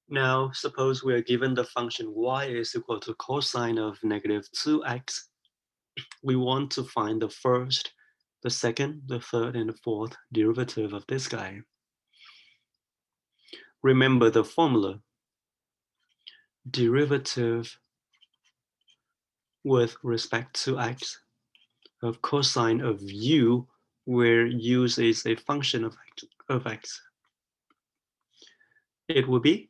Now, suppose we are given the function y is equal to cosine of negative 2x. We want to find the first, the second, the third, and the fourth derivative of this guy. Remember the formula. Derivative with respect to x of cosine of u, where u is a function of x. It will be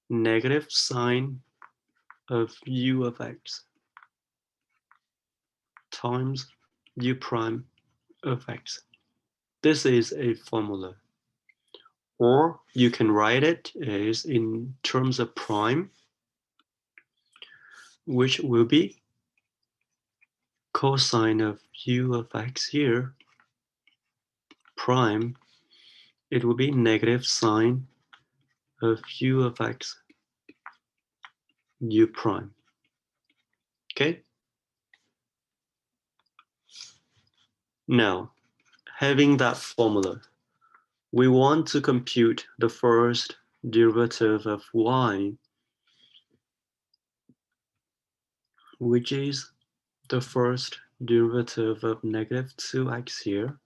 negative sine of u of x times u prime of x. This is a formula. Or you can write it as in terms of prime, which will be cosine of u of x here, prime, it will be negative sine of u of x, u prime. Okay? Now, having that formula, we want to compute the first derivative of y, which is the first derivative of negative 2x here,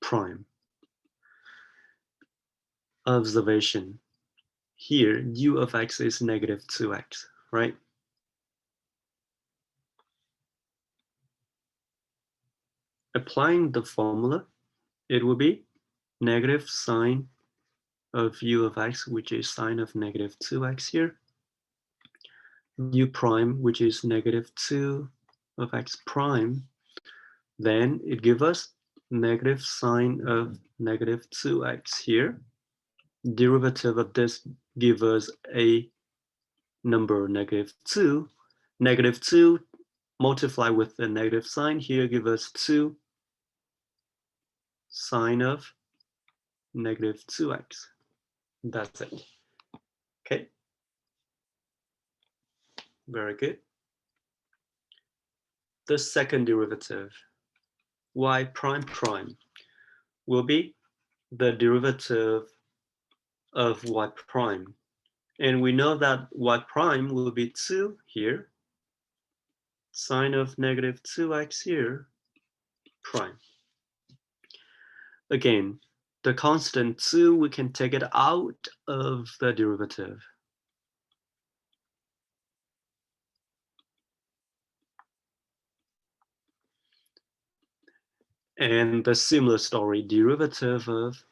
prime. Observation. Here, u of x is negative 2x, right? Applying the formula, it will be negative sine of u of x, which is sine of negative 2x here, u prime, which is negative 2 of x prime. Then it gives us negative sine of negative 2x here. Derivative of this gives us a number negative 2. Negative 2 multiply with the negative sign here give us 2 sine of negative 2x. That's it. Okay. Very good. The second derivative, y prime prime, will be the derivative of y prime. And we know that y prime will be 2 here, sine of negative 2x here, prime. Again, the constant 2, we can take it out of the derivative. And the similar story, derivative of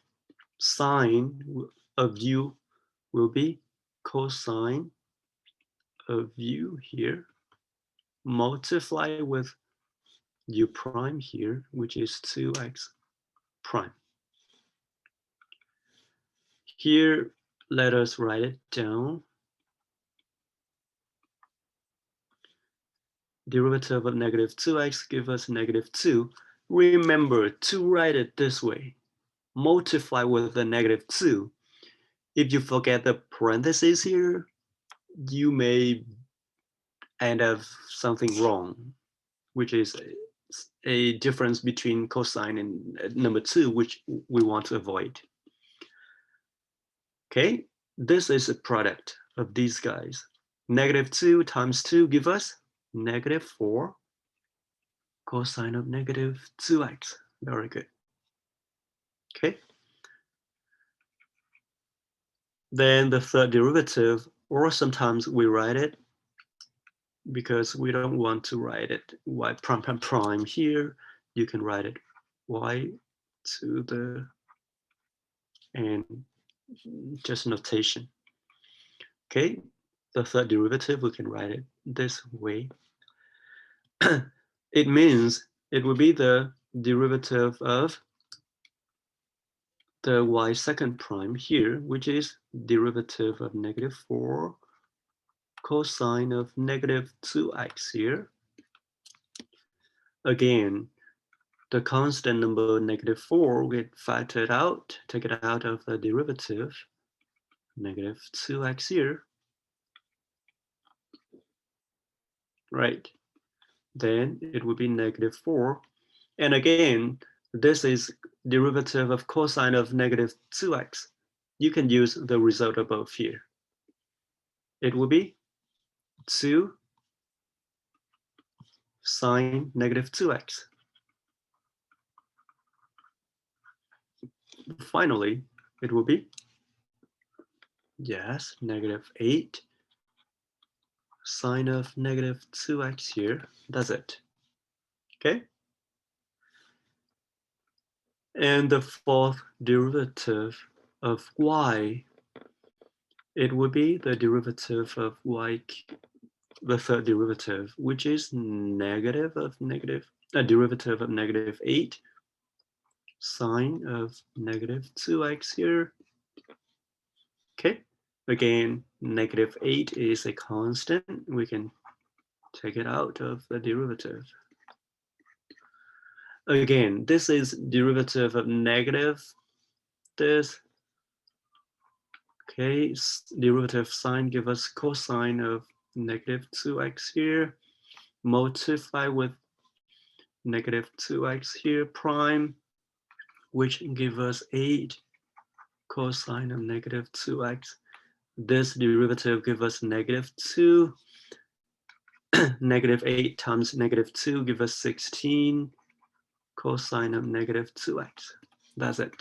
sine of u will be cosine of u here, multiply with u prime here, which is 2x prime. Here, let us write it down. Derivative of negative 2x give us negative 2. Remember to write it this way. Multiply with the negative 2. If you forget the parentheses here, you may end up something wrong, which is a difference between cosine and number 2, which we want to avoid. Okay, this is a product of these guys. Negative 2 times 2 give us negative 4 cosine of negative 2x. Very good. Okay. Then the third derivative, or sometimes we write it because we don't want to write it y prime prime prime here. You can write it y to the, and just notation. Okay, the third derivative, we can write it this way. It means it will be the derivative of the y second prime here, which is derivative of negative 4 cosine of negative 2x here. Again, the constant number negative 4 get factored out, take it out of the derivative, negative 2x here. Right. Then it would be negative 4. And again, this is derivative of cosine of negative 2x. you can use the result above here. It will be 2 sine negative 2x. Finally, it will be, yes, negative 8 sine of negative 2x here. That's it. Okay? And the fourth derivative of y, it would be the derivative of y, the third derivative, which is negative of negative, a derivative of negative 8 sine of negative 2x here. Okay, again, negative 8 is a constant. We can take it out of the derivative. Again, this is derivative of negative this. Okay, derivative sign give us cosine of negative 2x here. Multiply with negative 2x here prime, which give us 8 cosine of negative 2x. This derivative give us negative 2. Negative 8 times negative 2 give us 16 cosine of negative 2x. That's it.